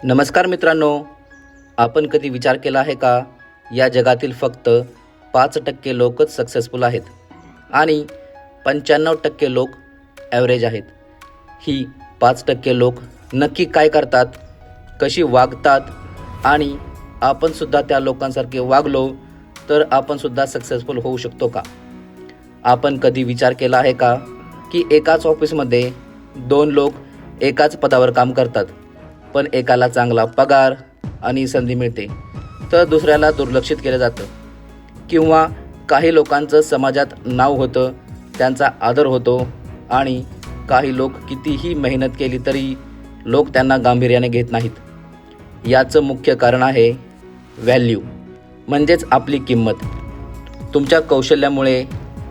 नमस्कार मित्रांनो, आपण कधी विचार केला आहे का या जगातील फक्त 5% लोकच सक्सेसफुल आहेत आणि 95% लोक ॲव्हरेज आहेत. ही 5% लोक नक्की काय करतात, कशी वागतात आणि आपणसुद्धा त्या लोकांसारखे वागलो तर आपणसुद्धा सक्सेसफुल होऊ शकतो का? आपण कधी विचार केला आहे का की एकाच ऑफिसमध्ये 2 लोक एकाच पदावर काम करतात, पण एकाला चांगला पगार आणि संधी मिळते तर दुसऱ्याला दुर्लक्षित केलं जातं. किंवा काही लोकांचं समाजात नाव होतं, त्यांचा आदर होतो आणि काही लोक कितीही मेहनत केली तरी लोक त्यांना गांभीर्याने घेत नाहीत. याचं मुख्य कारण आहे व्हॅल्यू, म्हणजेच आपली किंमत. तुमच्या कौशल्यामुळे,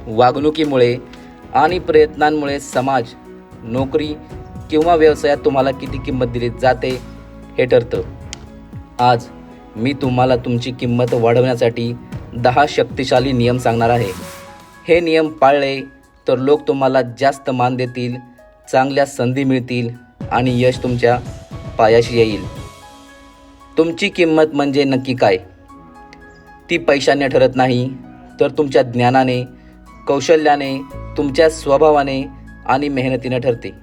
वागणुकीमुळे आणि प्रयत्नांमुळे समाज, नोकरी किंवा व्यवसायात तुम्हाला किती किंमत दिली जाते हे ठरतं. आज मी तुम्हाला तुमची किंमत वाढवण्यासाठी 10 शक्तिशाली नियम सांगणार आहे. हे नियम पाळले तर लोक तुम्हाला जास्त मान देतील, चांगल्या संधी मिळतील आणि यश तुमच्या पायाशी येईल. तुमची किंमत म्हणजे नक्की काय? ती पैशाने ठरत नाही तर तुमच्या ज्ञानाने, कौशल्याने, तुमच्या स्वभावाने आणि मेहनतीने ठरते.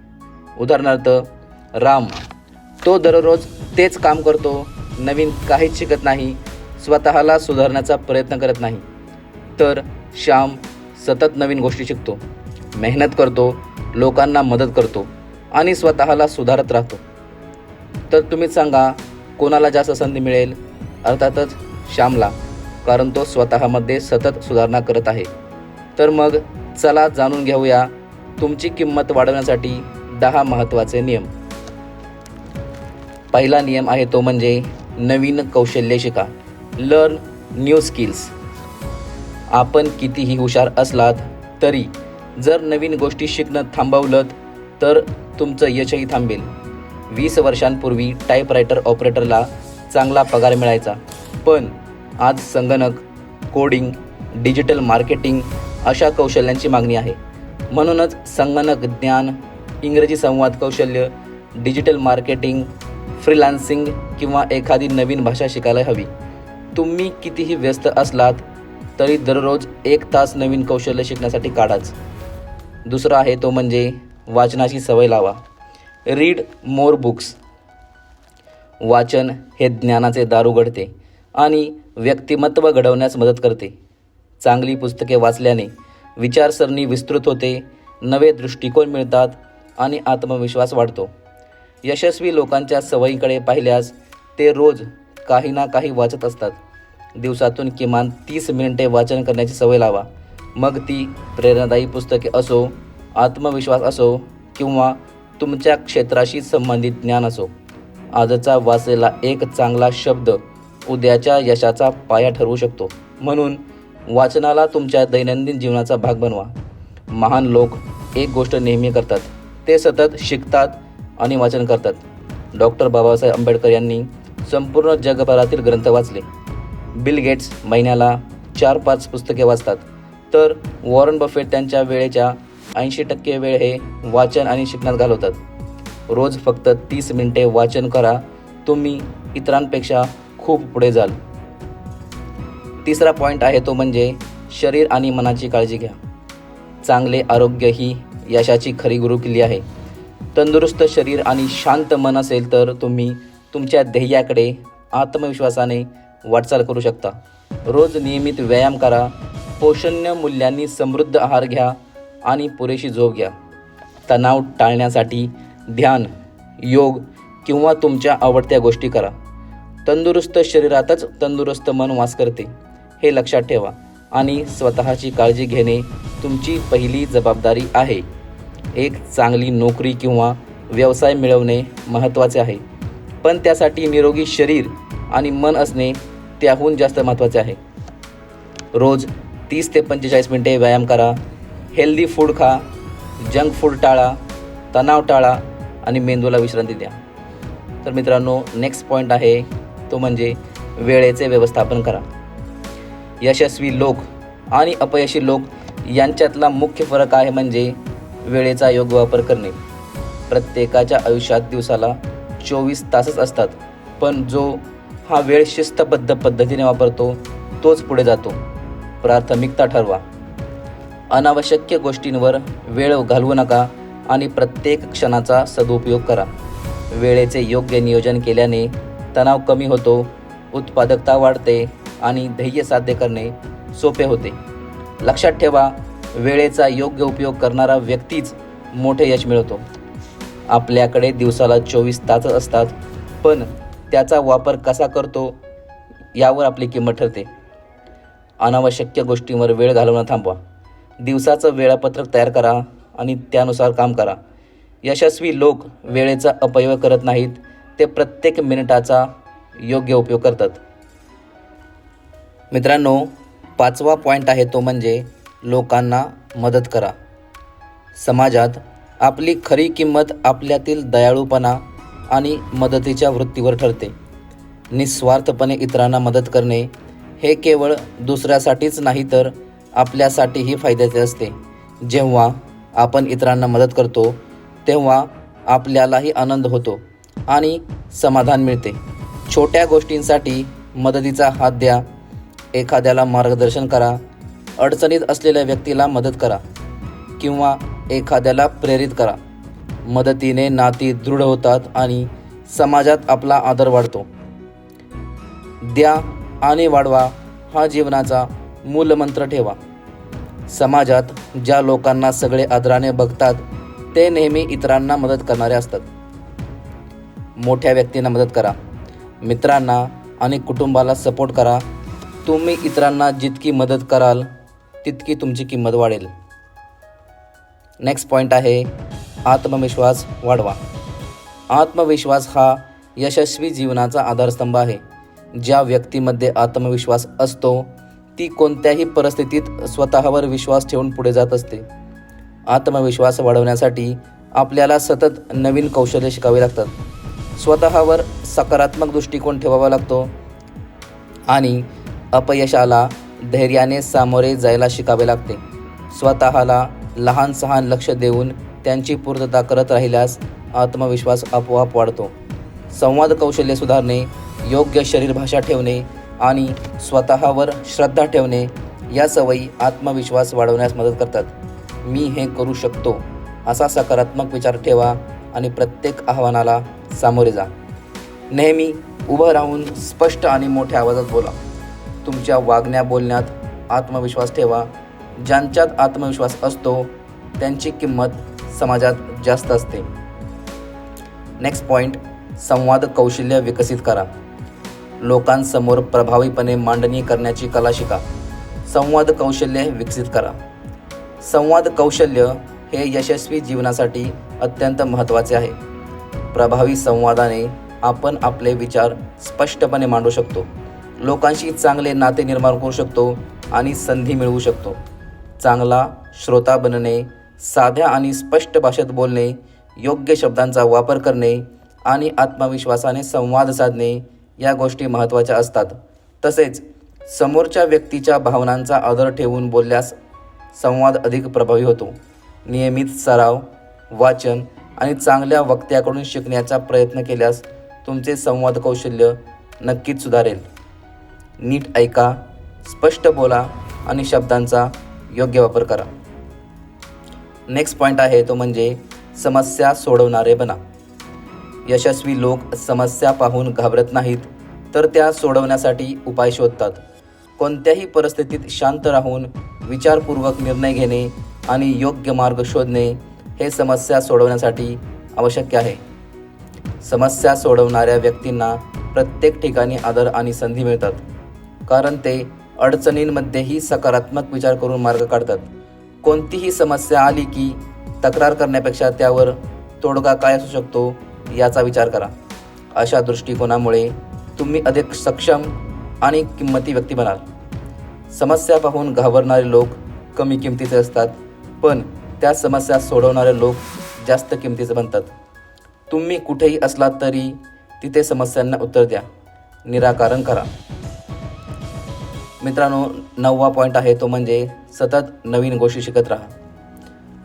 उदाहरणार्थ, राम, तो दररोज तेच काम करतो, नवीन काहीच शिकत नाही, स्वतःला सुधारण्याचा प्रयत्न करत नाही. तर श्याम सतत नवीन गोष्टी शिकतो, मेहनत करतो, लोकांना मदत करतो आणि स्वतःला सुधारत राहतो. तर तुम्हीच सांगा, कोणाला जास्त संधी मिळेल? अर्थातच श्यामला, कारण तो स्वतःमध्ये सतत सुधारणा करत आहे. तर मग चला जाणून घेऊया तुमची किंमत वाढवण्यासाठी 10 महत्त्वाचे नियम. पहिला नियम आहे तो म्हणजे नवीन कौशल्य शिका. Learn new skills. आपण कितीही हुशार असलात तरी जर नवीन गोष्टी शिकणं थांबवलं तर तुमचं यशही थांबेल. 20 वर्षांपूर्वी टाईपरायटर ऑपरेटरला चांगला पगार मिळायचा, पण आज संगणक, कोडिंग, डिजिटल मार्केटिंग अशा कौशल्यांची मागणी आहे. म्हणूनच संगणक ज्ञान, इंग्रजी संवाद कौशल्य, डिजिटल मार्केटिंग, फ्रीलान्सिंग किंवा एखादी नवीन भाषा शिकायला हवी. तुम्ही कितीही व्यस्त असलात तरी दररोज 1 तास नवीन कौशल्य शिकण्यासाठी काढाच. दुसरा आहे तो म्हणजे वाचनाची सवय लावा. Read more books. वाचन हे ज्ञानाचे दार उघडते आणि व्यक्तिमत्व घडवण्यास मदत करते. चांगली पुस्तके वाचल्याने विचारसरणी विस्तृत होते, नवे दृष्टिकोन मिळतात आणि आत्मविश्वास वाढतो. यशस्वी लोकांच्या सवयीकडे पाहिल्यास ते रोज काही ना काही वाचत असतात. दिवसातून किमान 30 मिनिटे वाचन करण्याची सवय लावा. मग ती प्रेरणादायी पुस्तके असो, आत्मविश्वास असो किंवा तुमच्या क्षेत्राशी संबंधित ज्ञान असो. आजचा वाचलेला एक चांगला शब्द उद्याच्या यशाचा पाया ठरवू शकतो. म्हणून वाचनाला तुमच्या दैनंदिन जीवनाचा भाग बनवा. महान लोक एक गोष्ट नेहमी करतात, ते सतत शिकतात आणि वाचन करतात. डॉक्टर बाबासाहेब आंबेडकर यांनी संपूर्ण जगभरातील ग्रंथ वाचले. बिल गेट्स महिन्याला 4-5 पुस्तके वाचतात, तर वॉरन बफेट त्यांच्या वेळेच्या 80% वेळ हे वाचन आणि शिकण्यात घालवतात. रोज फक्त 30 मिनिटे वाचन करा, तुम्ही इतरांपेक्षा खूप पुढे जाल. तिसरा पॉईंट आहे तो म्हणजे शरीर आणि मनाची काळजी घ्या. चांगले आरोग्य ही यशाची खरी गुरुकिल्ली आहे. तंदुरुस्त शरीर आणि शांत मन असेल तर तुम्ही तुमच्या ध्येयाकडे आत्मविश्वासाने वाटचाल करू शकता. रोज नियमित व्यायाम करा, पोषण मूल्यांनी समृद्ध आहार घ्या आणि पुरेशी झोप घ्या. तणाव टाळण्यासाठी ध्यान, योग किंवा तुमच्या आवडत्या गोष्टी करा. तंदुरुस्त शरीरातच तंदुरुस्त मन वास करते, हे लक्षात ठेवा आणि स्वतःची काळजी घेणे तुमची पहिली जबाबदारी आहे. एक चांगली नोकरी किंवा व्यवसाय मिळवणे महत्त्वाचे आहे, पण त्यासाठी निरोगी शरीर आणि मन असणे त्याहून जास्त महत्त्वाचे आहे. रोज 30 ते 45 मिनिटे व्यायाम करा, हेल्दी फूड खा, जंक फूड टाळा, तणाव टाळा आणि मेंदूला विश्रांती द्या. तर मित्रांनो, नेक्स्ट पॉईंट आहे तो म्हणजे वेळेचे व्यवस्थापन करा. यशस्वी लोक आणि अपयशी लोक यांच्यातला मुख्य फरक आहे म्हणजे वेळेचा योग्य वापर करणे. प्रत्येकाच्या आयुष्यात दिवसाला 24 तासच असतात, पण जो हा वेळ शिस्तबद्ध पद्धतीने वापरतो तोच पुढे जातो. प्राथमिकता ठरवा. अनावश्यक गोष्टींवर वेळ घालवू नका आणि प्रत्येक क्षणाचा सदुपयोग करा. वेळेचे योग्य नियोजन केल्याने तणाव कमी होतो, उत्पादकता वाढते आणि ध्येय साध्य करणे सोपे होते. लक्षात ठेवा, वेळेचा योग्य उपयोग करणारा व्यक्तीच मोठे यश मिळवतो. आपल्याकडे दिवसाला 24 तास असतात, पण त्याचा वापर कसा करतो यावर आपली किंमत ठरते. अनावश्यक गोष्टींवर वेळ घालवणं थांबवा. दिवसाचं वेळापत्रक तयार करा आणि त्यानुसार काम करा. यशस्वी लोक वेळेचा अपव्यय करत नाहीत, ते प्रत्येक मिनिटाचा योग्य उपयोग करतात. मित्रांनो, 5वा पॉईंट आहे तो म्हणजे लोकांना मदत करा. समाजात आपली खरी किंमत आपल्यातील दयाळूपणा आणि मदतीच्या वृत्तीवर ठरते. निस्वार्थपणे इतरांना मदत करणे हे केवळ दुसऱ्यासाठीच नाही तर आपल्यासाठीही फायद्याचे असते. जेव्हा आपण इतरांना मदत करतो तेव्हा आपल्यालाही आनंद होतो आणि समाधान मिळते. छोट्या गोष्टींसाठी मदतीचा हात द्या, एखाद्याला मार्गदर्शन करा, अडचणीत असलेल्या व्यक्तीला मदत करा किंवा एखाद्याला प्रेरित करा. मदतीने नाती दृढ होतात आणि समाजात आपला आदर वाढतो. द्या आणि वाढवा हा जीवनाचा मूलमंत्र ठेवा. समाजात ज्या लोकांना सगळे आदराने बघतात ते नेहमी इतरांना मदत करणारे असतात. मोठ्या व्यक्तींना मदत करा, मित्रांना आणि कुटुंबाला सपोर्ट करा. तुम्ही इतरांना जितकी मदत कराल तितकी तुमची किंमत वाढेल. नेक्स्ट पॉईंट आहे आत्मविश्वास वाढवा. आत्मविश्वास हा यशस्वी जीवनाचा आधारस्तंभ आहे. ज्या व्यक्तीमध्ये आत्मविश्वास असतो ती कोणत्याही परिस्थितीत स्वतःवर विश्वास ठेवून पुढे जात असते. आत्मविश्वास वाढवण्यासाठी आपल्याला सतत नवीन कौशल्ये शिकावी लागतात. स्वतःवर सकारात्मक दृष्टिकोन ठेवावा लागतो आणि अपयशाला धैर्याने सामोरे जायला शिकावे लागते. स्वतःला लहान सहान लक्ष देऊन त्यांची पूर्तता करत राहिल्यास आत्मविश्वास आपोआप वाढतो. संवाद कौशल्य सुधारणे, योग्य शरीर भाषा ठेवणे आणि स्वतःवर श्रद्धा ठेवणे या सवयी आत्मविश्वास वाढवण्यास मदत करतात. मी हे करू शकतो असा सकारात्मक विचार ठेवा आणि प्रत्येक आव्हानाला सामोरे जा. नेहमी उभं राहून स्पष्ट आणि मोठ्या आवाजात बोला. तुमच्या वागण्या बोलण्यात आत्मविश्वास ठेवा. ज्यांच्यात आत्मविश्वास असतो त्यांची किंमत समाजात जास्त असते. नेक्स्ट पॉईंट, संवाद कौशल्य विकसित करा. लोकांसमोर प्रभावीपणे मांडणी करण्याची कला शिका. संवाद कौशल्य विकसित करा. संवाद कौशल्य हे यशस्वी जीवनासाठी अत्यंत महत्त्वाचे आहे. प्रभावी संवादाने आपण आपले विचार स्पष्टपणे मांडू शकतो, लोकांशी चांगले नाते निर्माण करू शकतो आणि संधी मिळवू शकतो. चांगला श्रोता बनणे, साध्या आणि स्पष्ट भाषेत बोलणे, योग्य शब्दांचा वापर करणे आणि आत्मविश्वासाने संवाद साधणे या गोष्टी महत्त्वाच्या असतात. तसेच समोरच्या व्यक्तीच्या भावनांचा आदर ठेवून बोलल्यास संवाद अधिक प्रभावी होतो. नियमित सराव, वाचन आणि चांगल्या वक्त्याकडून शिकण्याचा प्रयत्न केल्यास तुमचे संवाद कौशल्य नक्कीच सुधारेल. नीट ऐका, स्पष्ट बोला आणि शब्दांचा योग्य वापर करा. नेक्स्ट पॉईंट आहे तो म्हणजे समस्या सोडवणारे बना. यशस्वी लोक समस्या पाहून घाबरत नाहीत, तर त्या सोडवण्यासाठी उपाय शोधतात. कोणत्याही परिस्थितीत शांत राहून विचारपूर्वक निर्णय घेणे आणि योग्य मार्ग शोधणे हे समस्या सोडवण्यासाठी आवश्यक आहे. समस्या सोडवणाऱ्या व्यक्तींना प्रत्येक ठिकाणी आदर आणि संधी मिळतात, कारण ते अडचणींमध्येही सकारात्मक विचार करून मार्ग काढतात. कोणतीही समस्या आली की तक्रार करण्यापेक्षा त्यावर तोडगा काय असू शकतो याचा विचार करा. अशा दृष्टिकोनामुळे तुम्ही अधिक सक्षम आणि किंमती व्यक्ती बनाल. समस्या पाहून घाबरणारे लोक कमी किमतीचे असतात, पण त्या समस्या सोडवणारे लोक जास्त किमतीचे बनतात. तुम्ही कुठेही असलात तरी तिथे समस्यांना उत्तर द्या, निराकरण करा. मित्रांनो, 9वा पॉईंट आहे तो म्हणजे सतत नवीन गोष्टी शिकत राहा.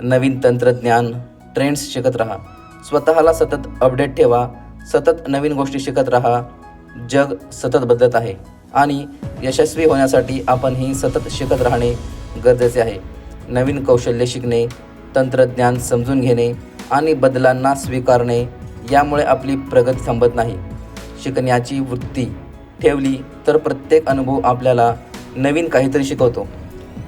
नवीन तंत्रज्ञान, ट्रेंड्स शिकत राहा. स्वतःला सतत अपडेट ठेवा. सतत नवीन गोष्टी शिकत राहा जग सतत बदलत आहे आणि यशस्वी होण्यासाठी आपणही सतत शिकत राहणे गरजेचे आहे. नवीन कौशल्य शिकणे, तंत्रज्ञान समजून घेणे आणि बदलांना स्वीकारणे यामुळे आपली प्रगती थांबत नाही. शिकण्याची वृत्ती ठेवली तर प्रत्येक अनुभव आपल्याला नवीन काहीतरी शिकवतो.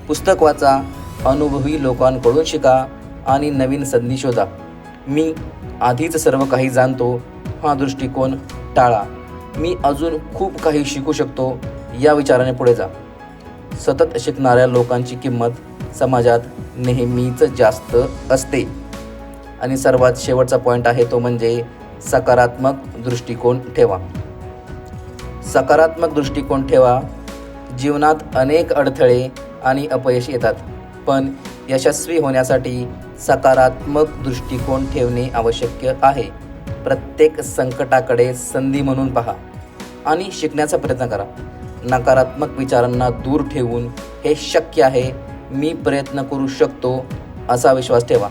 पुस्तक वाचा, अनुभवी लोकांकडून शिका आणि नवीन संधी शोधा. मी आधीच सर्व काही जाणतो हा दृष्टिकोन टाळा. मी अजून खूप काही शिकू शकतो या विचाराने पुढे जा. सतत शिकणाऱ्या लोकांची किंमत समाजात नेहमीच जास्त असते. आणि सर्वात शेवटचा पॉईंट आहे तो म्हणजे सकारात्मक दृष्टिकोन ठेवा. सकारात्मक दृष्टिकोन ठेवा. जीवनात अनेक अडथळे आणि अपयश येतात, पण यशस्वी होण्यासाठी सकारात्मक दृष्टिकोन ठेवणे आवश्यक आहे. प्रत्येक संकटाकडे संधी म्हणून पहा आणि शिकण्याचा प्रयत्न करा. नकारात्मक विचारांना दूर ठेवून हे शक्य आहे, मी प्रयत्न करू शकतो असा विश्वास ठेवा.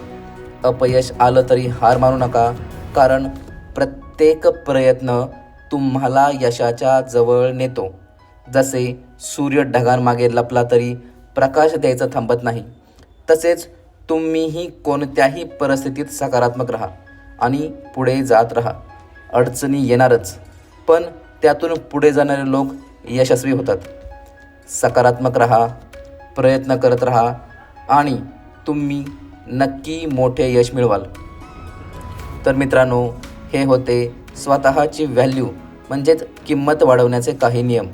अपयश आलं तरी हार मानू नका, कारण प्रत्येक प्रयत्न तुम्हाला यशाच्या जवळ नेतो. जसे सूर्य ढगांमागे लपला तरी प्रकाश द्यायचं थांबत नाही, तसेच तुम्हीही कोणत्याही परिस्थितीत सकारात्मक राहा आणि पुढे जात राहा. अडचणी येणारच, पण त्यातून पुढे जाणारे लोक यशस्वी होतात. सकारात्मक राहा, प्रयत्न करत राहा आणि तुम्ही नक्की मोठे यश मिळवाल. तर मित्रांनो, हे होते स्वतःची व्हॅल्यू म्हणजेच किंमत वाढवण्याचे काही नियम.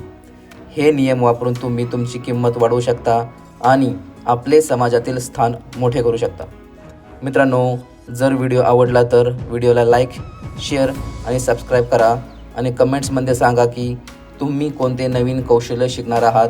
हे नियम वापरून तुम्ही तुमची किंमत वाढवू शकता आणि आपले समाजातील स्थान मोठे करू शकता. मित्रांनो, जर व्हिडिओ आवडला तर व्हिडिओला लाईक, शेअर आणि सबस्क्राईब करा आणि कमेंट्समध्ये सांगा की तुम्ही कोणते नवीन कौशल्य शिकणार आहात